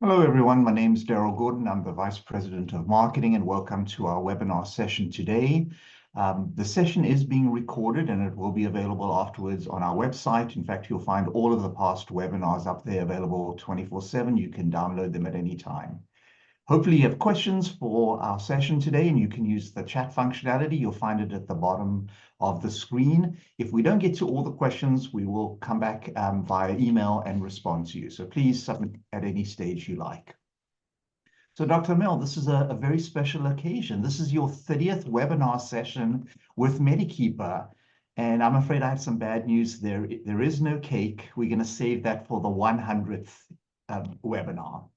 Hello, everyone. My name is Daryl Gordon. I'm the Vice President of Marketing, and welcome to our webinar session today. The session is being recorded and it will be available afterwards on our website. In fact, you'll find all of the past webinars up there available 24/7. You can download them at any time. Hopefully you have questions for our session today, and you can use the chat functionality. You'll find it at the bottom of the screen. If we don't get to all the questions, we will come back via email and respond to you. So please submit at any stage you like. So Dr. Amell, this is a very special occasion. This is your 30th webinar session with MediKeeper. And I'm afraid I have some bad news. There is no cake. We're going to save that for the 100th webinar.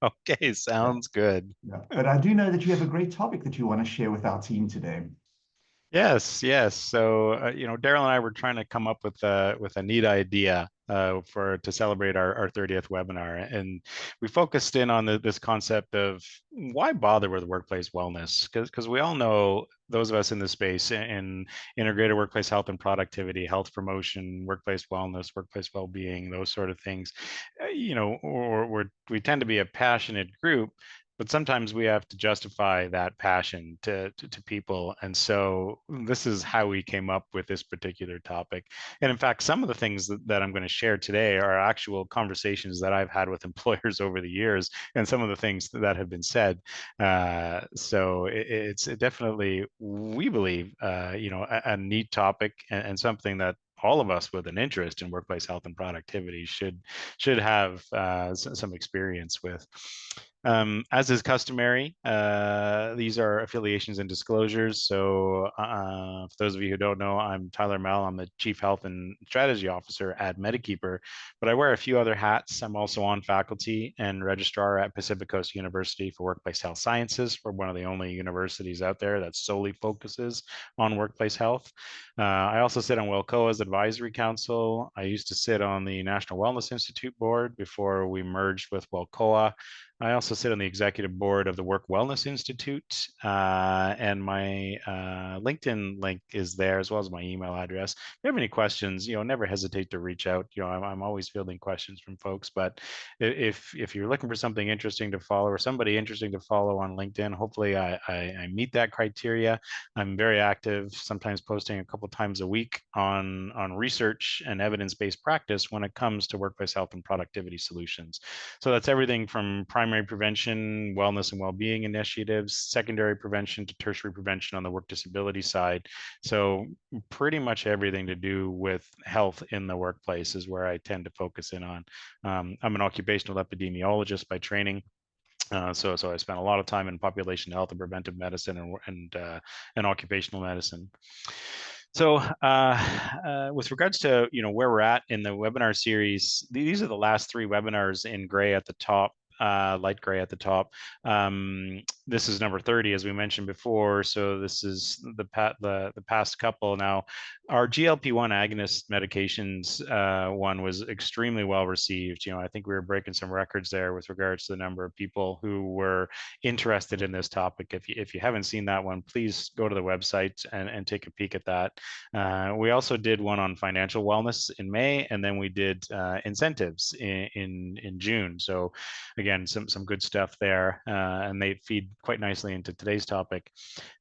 Okay, Yeah. sounds good. Yeah. But I do know that you have a great topic that you want to share with our team today. Yes, yes. So, Daryl and I were trying to come up with a neat idea for to celebrate our 30th webinar, and we focused in on this concept of why bother with workplace wellness, because we all know, those of us in the space, in integrated workplace health and productivity, health promotion, workplace wellness, workplace well-being, those sort of things, or we tend to be a passionate group, but sometimes we have to justify that passion to people. And so this is how we came up with this particular topic. And in fact, some of the things that I'm going to share today are actual conversations that I've had with employers over the years, and some of the things that have been said. So it's definitely, we believe, a neat topic, and something that all of us with an interest in workplace health and productivity should have some experience with. As is customary, these are affiliations and disclosures. So, for those of you who don't know, I'm Tyler Amell. I'm the Chief Health and Strategy Officer at MediKeeper, but I wear a few other hats. I'm also on faculty and registrar at Pacific Coast University for Workplace Health Sciences. We're one of the only universities out there that solely focuses on workplace health. I also sit on WellCoa's Advisory Council. I used to sit on the National Wellness Institute board before we merged with WellCoa. I also sit on the executive board of the Work Wellness Institute, and my LinkedIn link is there, as well as my email address. If you have any questions, never hesitate to reach out. I'm always fielding questions from folks. But if you're looking for something interesting to follow, or somebody interesting to follow on LinkedIn, hopefully I meet that criteria. I'm very active, sometimes posting a couple times a week on research and evidence-based practice when it comes to workplace health and productivity solutions. So that's everything from primary prevention, wellness and well-being initiatives, secondary prevention to tertiary prevention on the work disability side. So pretty much everything to do with health in the workplace is where I tend to focus in on. I'm an occupational epidemiologist by training. So I spent a lot of time in population health and preventive medicine and occupational medicine. So, with regards to where we're at in the webinar series, these are the last three webinars in gray at the top, light gray at the top. This is number 30, as we mentioned before. So this is the past couple. Now, our GLP-1 agonist medications one was extremely well received. I think we were breaking some records there with regards to the number of people who were interested in this topic. If you haven't seen that one, please go to the website and take a peek at that. We also did one on financial wellness in May, and then we did incentives in June. So again, some good stuff there, and they feed quite nicely into today's topic.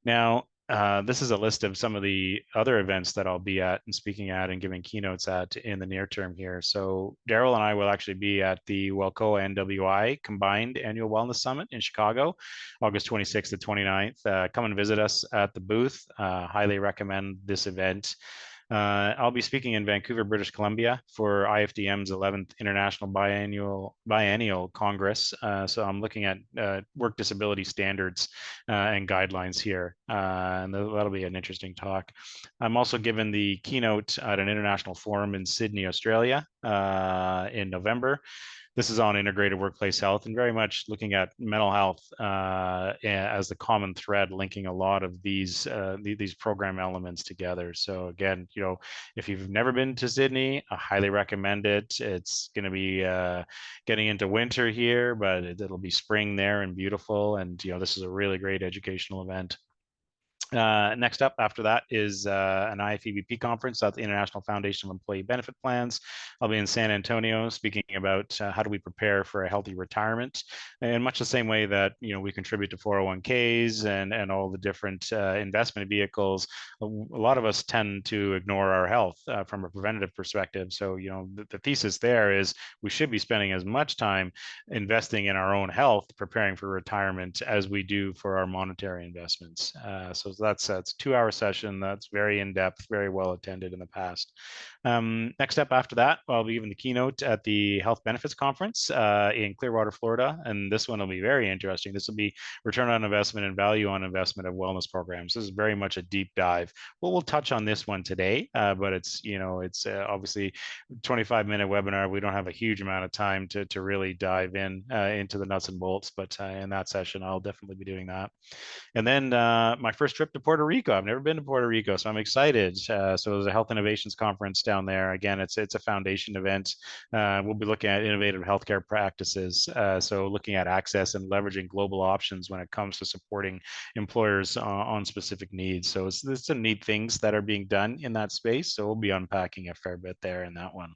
Now, this is a list of some of the other events that I'll be at and speaking at and giving keynotes at in the near term here. So Daryl and I will actually be at the WellCoa NWI Combined Annual Wellness Summit in Chicago, August 26th to 29th. Come and visit us at the booth. Highly recommend this event. I'll be speaking in Vancouver, British Columbia for IFDM's 11th International Biennial Congress. So I'm looking at work disability standards and guidelines here, and that'll be an interesting talk. I'm also given the keynote at an international forum in Sydney, Australia in November. This is on integrated workplace health, and very much looking at mental health as the common thread linking a lot of these program elements together. So again, if you've never been to Sydney, I highly recommend it. It's going to be getting into winter here, but it'll be spring there and beautiful. And this is a really great educational event. Next up after that is an IFEBP conference at the International Foundation of Employee Benefit Plans. I'll be in San Antonio speaking about how do we prepare for a healthy retirement, in much the same way that we contribute to 401ks and all the different investment vehicles. A lot of us tend to ignore our health from a preventative perspective. So the thesis there is we should be spending as much time investing in our own health, preparing for retirement, as we do for our monetary investments. So that's a 2-hour session that's very in-depth, very well attended in the past. Next up after that, I'll be giving the keynote at the Health Benefits Conference in Clearwater, Florida. And this one will be very interesting. This will be return on investment and value on investment of wellness programs. This is very much a deep dive. Well, we'll touch on this one today, but it's obviously 25-minute webinar. We don't have a huge amount of time to really dive into the nuts and bolts, but in that session, I'll definitely be doing that. And then my first trip to Puerto Rico. I've never been to Puerto Rico, so I'm excited. So there's a health innovations conference down there. Again, it's a foundation event. We'll be looking at innovative healthcare practices. So looking at access and leveraging global options when it comes to supporting employers on specific needs. So there's some neat things that are being done in that space. So we'll be unpacking a fair bit there in that one.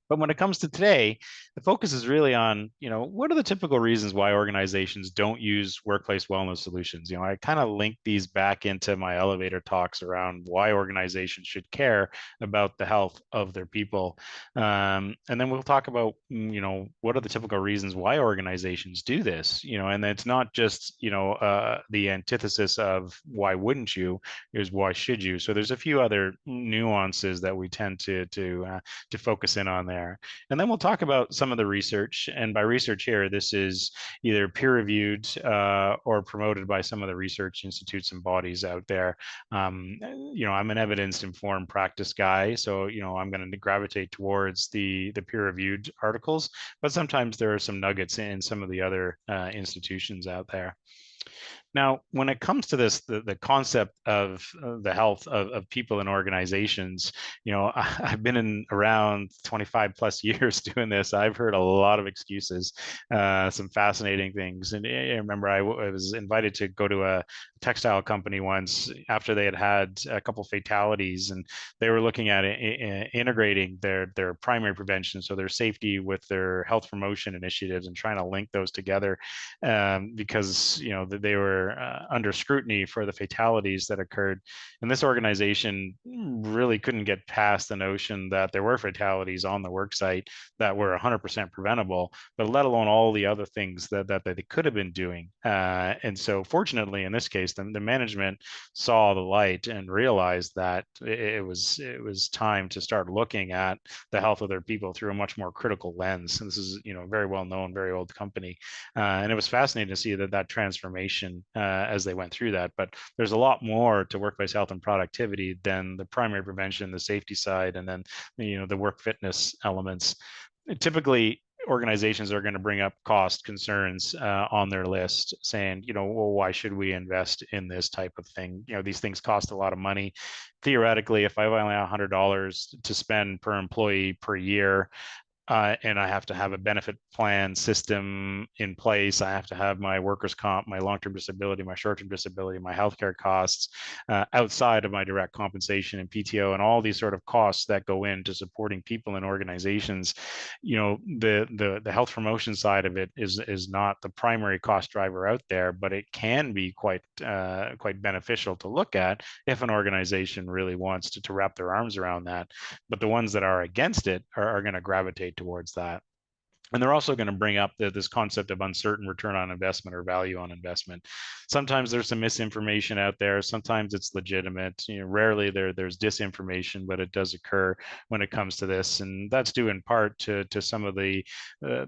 But when it comes to today, the focus is really on, what are the typical reasons why organizations don't use workplace wellness solutions? I kind of link these back into my elevator talks around why organizations should care about the health of their people. And then we'll talk about, what are the typical reasons why organizations do this? And it's not just, the antithesis of why wouldn't you, is why should you? So there's a few other nuances that we tend to focus in on there. And then we'll talk about some of the research. And by research here, this is either peer-reviewed or promoted by some of the research institutes and bodies out there. I'm an evidence-informed practice guy, so I'm going to gravitate towards the peer-reviewed articles. But sometimes there are some nuggets in some of the other institutions out there. Now, when it comes to this, the concept of the health of people and organizations, I've been around 25 plus years doing this. I've heard a lot of excuses, some fascinating things. And I remember I was invited to go to a textile company once after they had a couple fatalities, and they were looking at integrating their primary prevention, so their safety, with their health promotion initiatives, and trying to link those together, because they were under scrutiny for the fatalities that occurred. And this organization really couldn't get past the notion that there were fatalities on the work site that were 100% preventable, but let alone all the other things that they could have been doing. And so fortunately, in this case, the management saw the light and realized that it was time to start looking at the health of their people through a much more critical lens. And this is, a very well-known, very old company. And it was fascinating to see that transformation as they went through that. But there's a lot more to workplace health and productivity than the primary prevention, the safety side, and then the work fitness elements. Typically, organizations are going to bring up cost concerns on their list, saying, well, why should we invest in this type of thing? These things cost a lot of money. Theoretically, if I have only $100 to spend per employee per year, and I have to have a benefit plan system in place. I have to have my workers' comp, my long-term disability, my short-term disability, my healthcare costs outside of my direct compensation and PTO, and all these sort of costs that go into supporting people and organizations. The health promotion side of it is not the primary cost driver out there, but it can be quite beneficial to look at if an organization really wants to wrap their arms around that. But the ones that are against it are going to gravitate towards that. And they're also going to bring up this concept of uncertain return on investment or value on investment. Sometimes there's some misinformation out there. Sometimes it's legitimate. Rarely there's disinformation, but it does occur when it comes to this. And that's due in part to some of the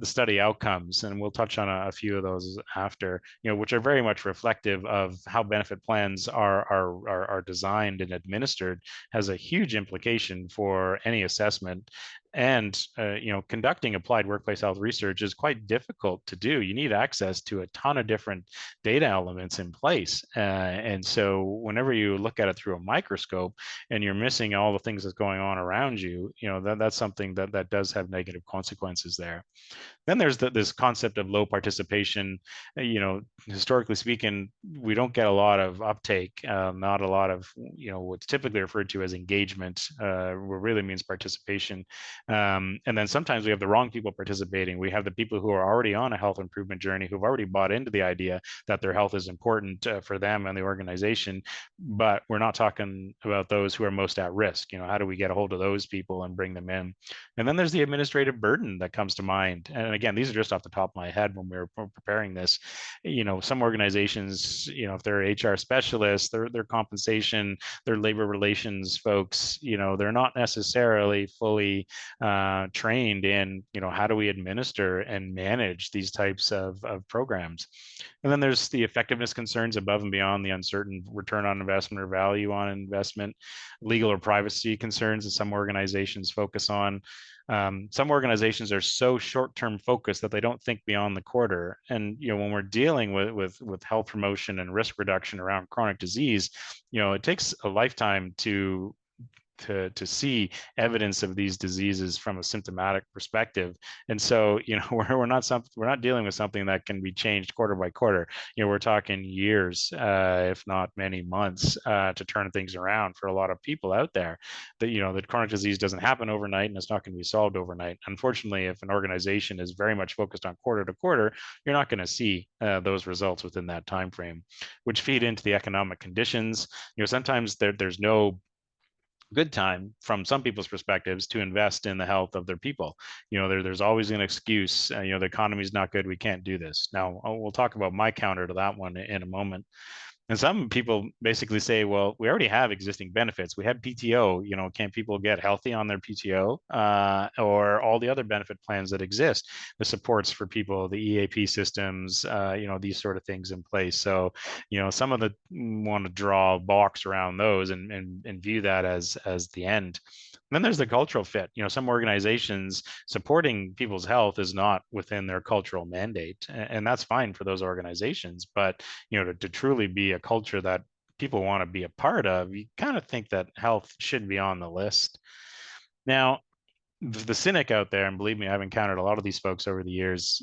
study outcomes. And we'll touch on a few of those after, which are very much reflective of how benefit plans are designed and administered, has a huge implication for any assessment. And conducting applied workplace health research is quite difficult to do. You need access to a ton of different data elements in place, and so whenever you look at it through a microscope and you're missing all the things that's going on around you, that's something that does have negative consequences there. Then there's this concept of low participation. Historically speaking, we don't get a lot of uptake, not a lot of what's typically referred to as engagement, what really means participation. And then sometimes we have the wrong people participating. We have the people who are already on a health improvement journey, who've already bought into the idea that their health is important for them and the organization. But we're not talking about those who are most at risk. How do we get a hold of those people and bring them in? And then there's the administrative burden that comes to mind. And again, these are just off the top of my head when we were preparing this. Some organizations, if they're HR specialists, their compensation, their labor relations folks, they're not necessarily fully trained in, how do we administer and manage these types of programs. And then there's the effectiveness concerns above and beyond the uncertain return on investment or value on investment, legal or privacy concerns that some organizations focus on. Some organizations are so short-term focused that they don't think beyond the quarter. And when we're dealing with health promotion and risk reduction around chronic disease, it takes a lifetime to see evidence of these diseases from a symptomatic perspective. And so, we're not dealing with something that can be changed quarter by quarter. We're talking years, if not many months, to turn things around for a lot of people out there. That chronic disease doesn't happen overnight, and it's not going to be solved overnight. Unfortunately, if an organization is very much focused on quarter to quarter, you're not going to see those results within that time frame, which feed into the economic conditions. Sometimes there's no good time from some people's perspectives to invest in the health of their people. There's always an excuse. The economy is not good. We can't do this. Now, we'll talk about my counter to that one in a moment. And some people basically say, well, we already have existing benefits. We have PTO, can people get healthy on their PTO, or all the other benefit plans that exist, the supports for people, the EAP systems, these sort of things in place. So, some of the want to draw a box around those and view that as the end. And then there's the cultural fit. Some organizations supporting people's health is not within their cultural mandate, and that's fine for those organizations. But to truly be a culture that people want to be a part of, you kind of think that health should be on the list. Now, the cynic out there, and believe me, I've encountered a lot of these folks over the years,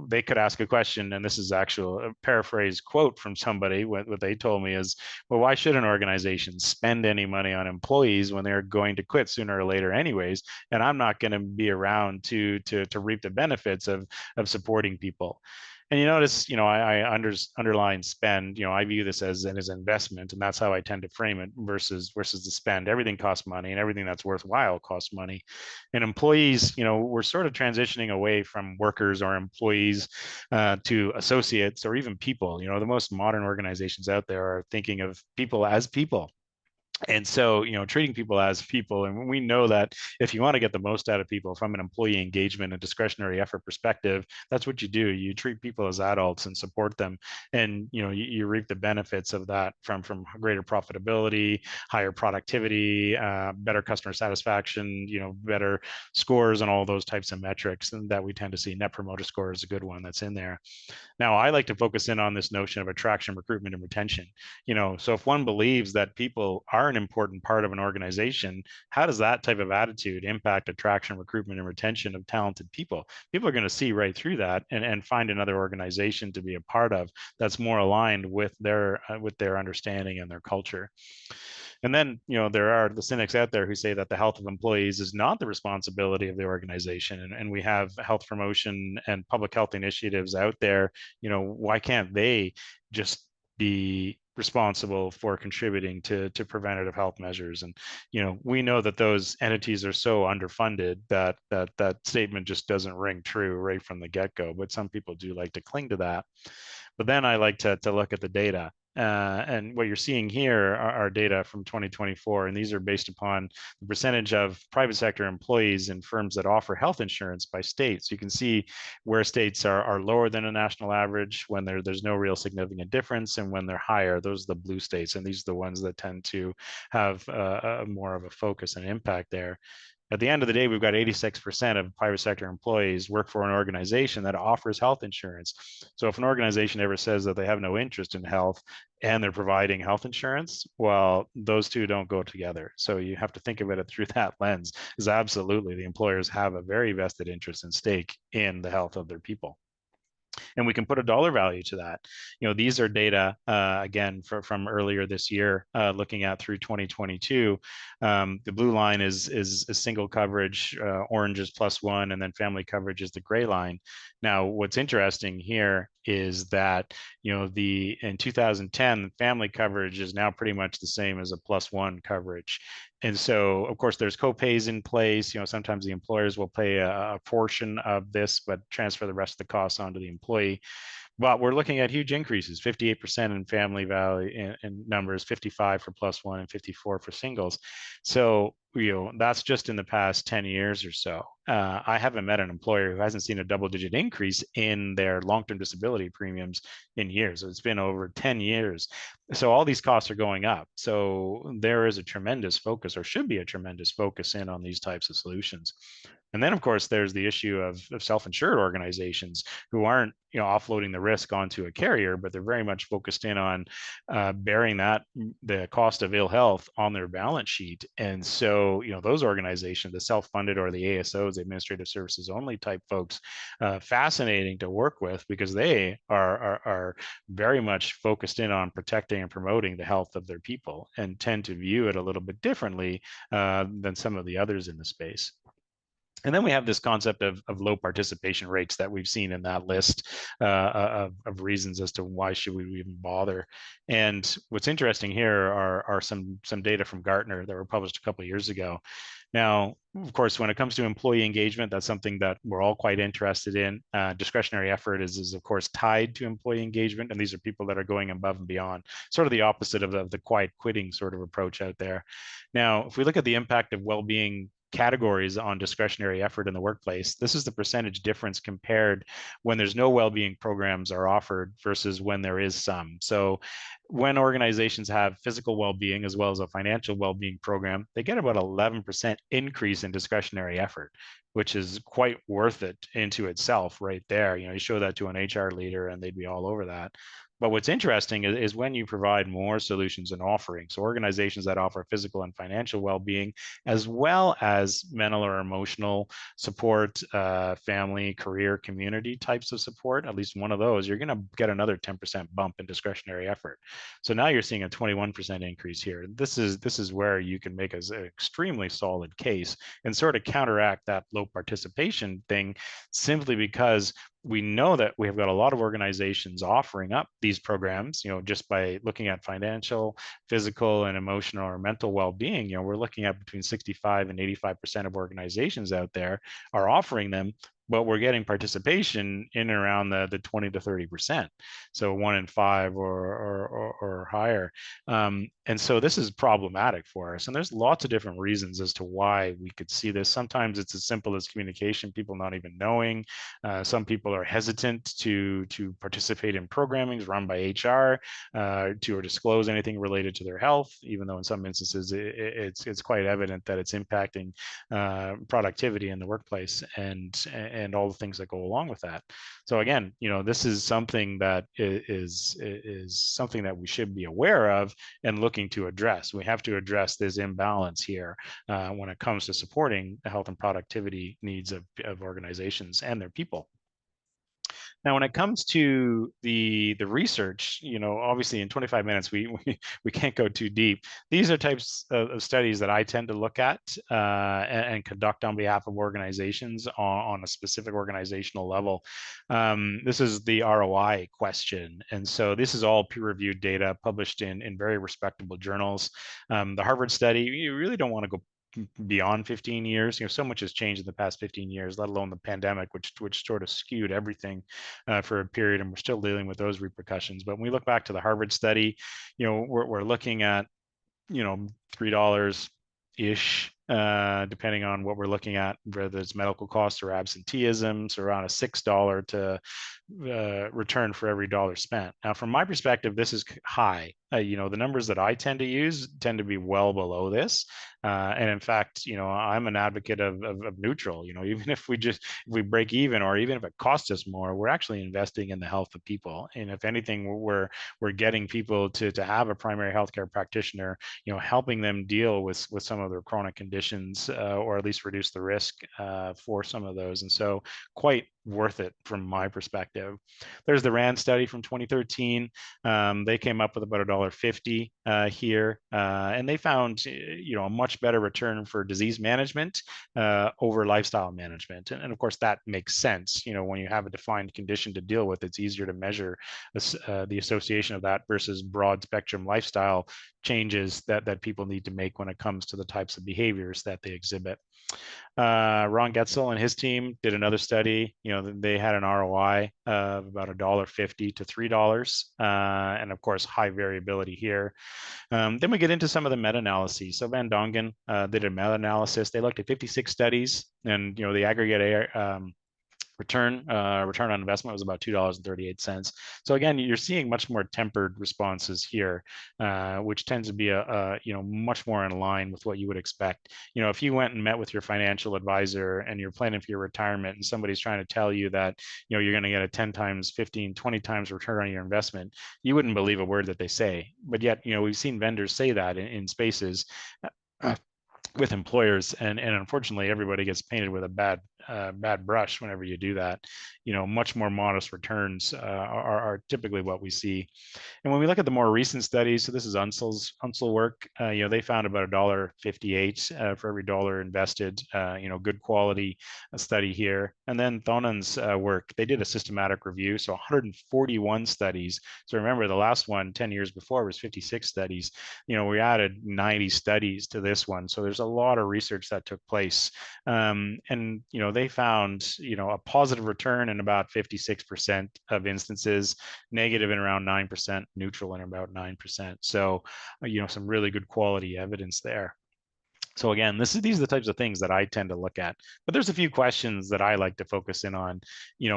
they could ask a question, and this is actual a paraphrase quote from somebody. What they told me is, well, why should an organization spend any money on employees when they're going to quit sooner or later anyways? And I'm not going to be around to reap the benefits of supporting people. And you notice, underline spend. I view this as an investment, and that's how I tend to frame it versus the spend. Everything costs money, and everything that's worthwhile costs money. And employees, we're sort of transitioning away from workers or employees to associates or even people. The most modern organizations out there are thinking of people as people. And so, treating people as people, and we know that if you want to get the most out of people from an employee engagement and discretionary effort perspective, that's what you do. You treat people as adults and support them, and you reap the benefits of that from greater profitability, higher productivity, better customer satisfaction, better scores, and all those types of metrics that we tend to see. Net Promoter Score is a good one that's in there. Now, I like to focus in on this notion of attraction, recruitment, and retention. So if one believes that people are an important part of an organization, how does that type of attitude impact attraction, recruitment, and retention of talented people? People are going to see right through that and find another organization to be a part of that's more aligned with their understanding and their culture. And then, there are the cynics out there who say that the health of employees is not the responsibility of the organization. And we have health promotion and public health initiatives out there. Why can't they just be responsible for contributing to preventative health measures? And we know that those entities are so underfunded that statement just doesn't ring true right from the get-go. But some people do like to cling to that. But then I like to look at the data. And what you're seeing here are data from 2024, and these are based upon the percentage of private sector employees in firms that offer health insurance by state. So you can see where states are lower than a national average, when there's no real significant difference, and when they're higher, those are the blue states, and these are the ones that tend to have more of a focus and impact there. At the end of the day, we've got 86% of private sector employees work for an organization that offers health insurance. So if an organization ever says that they have no interest in health and they're providing health insurance, well, those two don't go together. So you have to think of it through that lens, is absolutely the employers have a very vested interest and stake in the health of their people, and we can put a dollar value to that. These are data again from earlier this year, looking at through 2022. The blue line is a single coverage, orange is +1, and then family coverage is the gray line. Now, what's interesting here is that the in 2010 family coverage is now pretty much the same as a +1 coverage. And so, of course, there's co-pays in place. Sometimes the employers will pay a portion of this, but transfer the rest of the costs onto the employee. But we're looking at huge increases, 58% in family value in numbers, 55 for +1 and 54 for singles. So, that's just in the past 10 years or so. I haven't met an employer who hasn't seen a double-digit increase in their long-term disability premiums in years. So it's been over 10 years. So all these costs are going up. So there is a tremendous focus, or should be a tremendous focus, in on these types of solutions. And then, of course, there's the issue of self-insured organizations who aren't, offloading the risk onto a carrier, but they're very much focused in on bearing the cost of ill health on their balance sheet. And so, those organizations, the self-funded or the ASOs, administrative services only type folks, fascinating to work with, because they are very much focused in on protecting and promoting the health of their people, and tend to view it a little bit differently than some of the others in the space. And then we have this concept of low participation rates that we've seen in that list of reasons as to why should we even bother. And what's interesting here are some data from Gartner that were published a couple of years ago. Now, of course, when it comes to employee engagement, that's something that we're all quite interested in. Discretionary effort is of course tied to employee engagement, and these are people that are going above and beyond, sort of the opposite of the quiet quitting sort of approach out there. Now, if we look at the impact of well-being categories on discretionary effort in the workplace, this is the percentage difference compared when there's no well-being programs are offered versus when there is some. So when organizations have physical well-being as well as a financial well-being program, they get about 11% increase in discretionary effort, which is quite worth it into itself right there. You show that to an HR leader and they'd be all over that. But what's interesting is when you provide more solutions and offerings, so organizations that offer physical and financial well-being, as well as mental or emotional support, family, career, community types of support, at least one of those, you're going to get another 10% bump in discretionary effort. So now you're seeing a 21% increase here. This is where you can make an extremely solid case and sort of counteract that low participation thing, simply because we know that we have got a lot of organizations offering up these programs, just by looking at financial, physical, and emotional or mental well-being. We're looking at between 65 and 85% of organizations out there are offering them, but we're getting participation in and around the 20 to 30%. So 1 in 5 or higher. And so this is problematic for us. And there's lots of different reasons as to why we could see this. Sometimes it's as simple as communication, people not even knowing. Some people are hesitant to participate in programmings run by HR to or disclose anything related to their health, even though in some instances it's quite evident that it's impacting productivity in the workplace and all the things that go along with that. So again, this is something that is something that we should be aware of and looking to address. We have to address this imbalance here when it comes to supporting the health and productivity needs of organizations and their people. Now, when it comes to the research, obviously in 25 minutes, we can't go too deep. These are types of studies that I tend to look at and conduct on behalf of organizations on a specific organizational level. This is the ROI question. And so this is all peer-reviewed data published in very respectable journals. The Harvard study, you really don't want to go beyond 15 years. So much has changed in the past 15 years, let alone the pandemic, which sort of skewed everything for a period, and we're still dealing with those repercussions. But when we look back to the Harvard study, we're looking at $3 ish depending on what we're looking at, whether it's medical costs or absenteeism, so around a $6 to return for every dollar spent. Now, from my perspective, this is high. The numbers that I tend to use tend to be well below this. And in fact, I'm an advocate of neutral. Even if we break even, or even if it costs us more, we're actually investing in the health of people. And if anything, we're getting people to have a primary healthcare practitioner, helping them deal with some of their chronic conditions, or at least reduce the risk for some of those. And so, quite worth it from my perspective. There's the RAND study from 2013. They came up with about $1.50 here, and they found a much better return for disease management over lifestyle management. And of course, that makes sense. When you have a defined condition to deal with, it's easier to measure the association of that versus broad spectrum lifestyle changes that people need to make when it comes to the types of behaviors that they exhibit. Ron Getzel and his team did another study. They had an ROI of about $1.50 to $3, and of course, high variability here. Then we get into some of the meta-analyses. So Van Dongen did a meta-analysis. They looked at 56 studies, and the aggregate return on investment was about $2.38. So again, you're seeing much more tempered responses here, which tends to be a much more in line with what you would expect. If you went and met with your financial advisor and you're planning for your retirement, and somebody's trying to tell you that you're going to get a 10 times, 15, 20 times return on your investment, you wouldn't believe a word that they say. But yet, we've seen vendors say that in spaces with employers, and unfortunately everybody gets painted with a bad brush whenever you do that. Much more modest returns are typically what we see. And when we look at the more recent studies, so this is Unsel work, they found about $1.58 for every dollar invested, good quality study here. And then Thonan's work, they did a systematic review, so 141 studies. So remember, the last one 10 years before was 56 studies. We added 90 studies to this one. So there's a lot of research that took place. And they found, a positive return in about 56% of instances, negative in around 9%, neutral in about 9%. So, some really good quality evidence there. So again, these are the types of things that I tend to look at. But there's a few questions that I like to focus in on,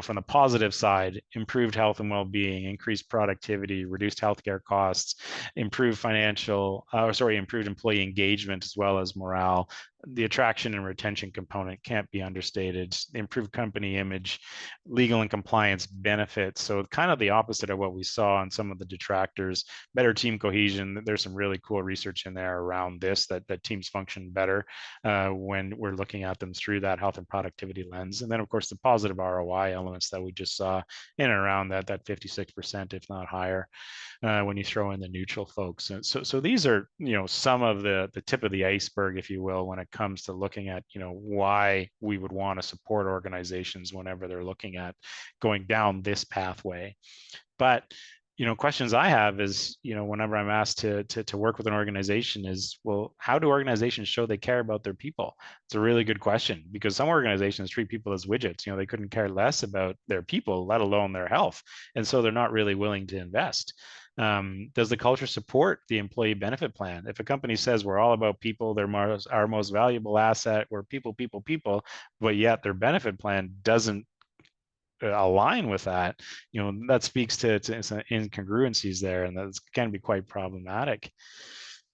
from the positive side: improved health and well-being, increased productivity, reduced healthcare costs, improved improved employee engagement, as well as morale. The attraction and retention component can't be understated. Improved company image, legal and compliance benefits. So kind of the opposite of what we saw in some of the detractors. Better team cohesion. There's some really cool research in there around this, that teams function better when we're looking at them through that health and productivity lens. And then of course the positive ROI elements that we just saw in and around that 56%, if not higher, when you throw in the neutral folks. And so these are some of the tip of the iceberg, if you will, when it comes to looking at why we would want to support organizations whenever they're looking at going down this pathway. But questions I have is, whenever I'm asked to work with an organization is, well, how do organizations show they care about their people? It's a really good question, because some organizations treat people as widgets. They couldn't care less about their people, let alone their health. And so they're not really willing to invest. Does the culture support the employee benefit plan? If a company says we're all about people, they're our most valuable asset, we're people, but yet their benefit plan doesn't align with that, that speaks to some incongruencies there, and that can be quite problematic.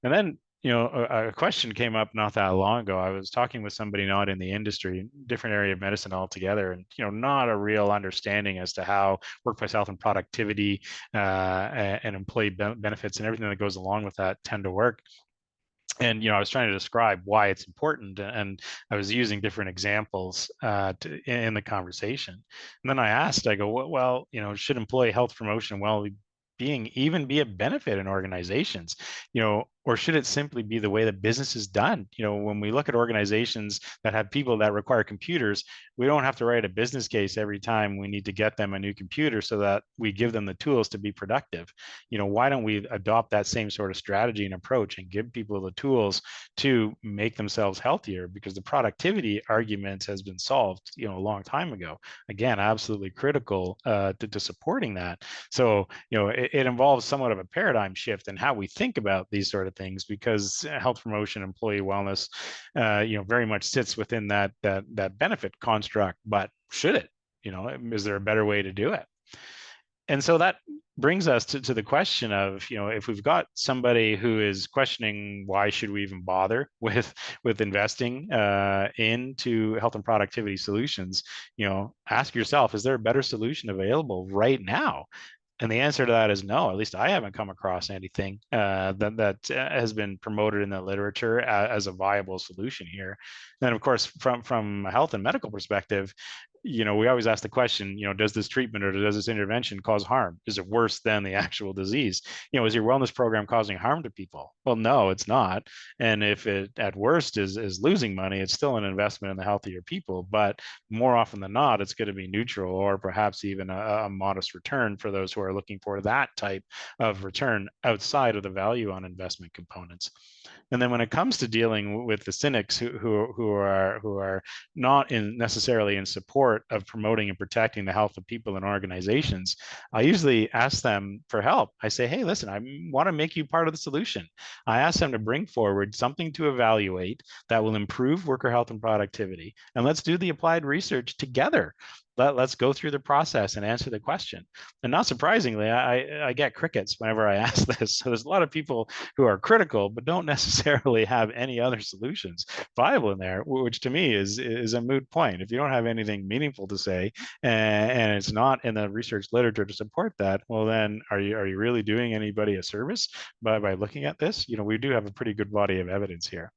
And then a question came up not that long ago. I was talking with somebody not in the industry, different area of medicine altogether, and not a real understanding as to how workplace health and productivity and employee benefits and everything that goes along with that tend to work. And I was trying to describe why it's important, and I was using different examples in the conversation. And then I asked, I go, well, should employee health promotion and well-being even be a benefit in organizations? Or should it simply be the way that business is done? When we look at organizations that have people that require computers, we don't have to write a business case every time we need to get them a new computer so that we give them the tools to be productive. Why don't we adopt that same sort of strategy and approach and give people the tools to make themselves healthier? Because the productivity argument has been solved, a long time ago. Again, absolutely critical to supporting that. So, it involves somewhat of a paradigm shift in how we think about these sort of of things, because health promotion, employee wellness, very much sits within that benefit construct. But should it? Is there a better way to do it? And so that brings us to the question of, if we've got somebody who is questioning why should we even bother with investing into health and productivity solutions, ask yourself, is there a better solution available right now? And the answer to that is no. At least I haven't come across anything that has been promoted in the literature as a viable solution here. And of course, from a health and medical perspective, we always ask the question, does this treatment or does this intervention cause harm? Is it worse than the actual disease? Is your wellness program causing harm to people? Well, no, it's not. And if it at worst is losing money, it's still an investment in the health of your people. But more often than not, it's going to be neutral, or perhaps even a modest return for those who are looking for that type of return outside of the value on investment components. And then when it comes to dealing with the cynics who are not necessarily in support of promoting and protecting the health of people and organizations, I usually ask them for help. I say, hey, listen, I want to make you part of the solution. I ask them to bring forward something to evaluate that will improve worker health and productivity, and let's do the applied research together. Let's go through the process and answer the question. And not surprisingly, I get crickets whenever I ask this. So there's a lot of people who are critical, but don't necessarily have any other solutions viable in there, which to me is a moot point. If you don't have anything meaningful to say, and it's not in the research literature to support that, well, then are you really doing anybody a service by looking at this? We do have a pretty good body of evidence here.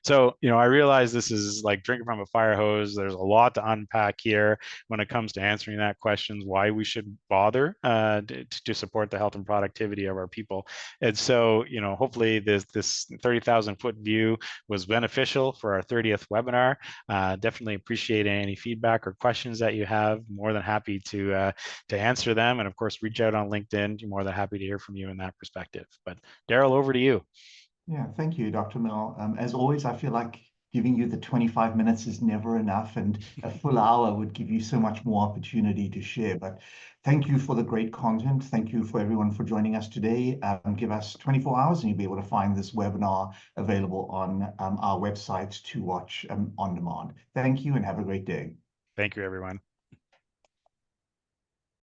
So, I realize this is like drinking from a fire hose. There's a lot to unpack here when it comes to answering that questions, why we should bother to support the health and productivity of our people. And so, hopefully this 30,000 foot view was beneficial for our 30th webinar. Definitely appreciate any feedback or questions that you have. More than happy to answer them. And of course, reach out on LinkedIn. More than happy to hear from you in that perspective. But Daryl, over to you. Yeah, thank you, Dr. Amell. As always, I feel like giving you the 25 minutes is never enough, and a full hour would give you so much more opportunity to share. But thank you for the great content. Thank you for everyone for joining us today. Give us 24 hours and you'll be able to find this webinar available on our website to watch on demand. Thank you and have a great day. Thank you, everyone.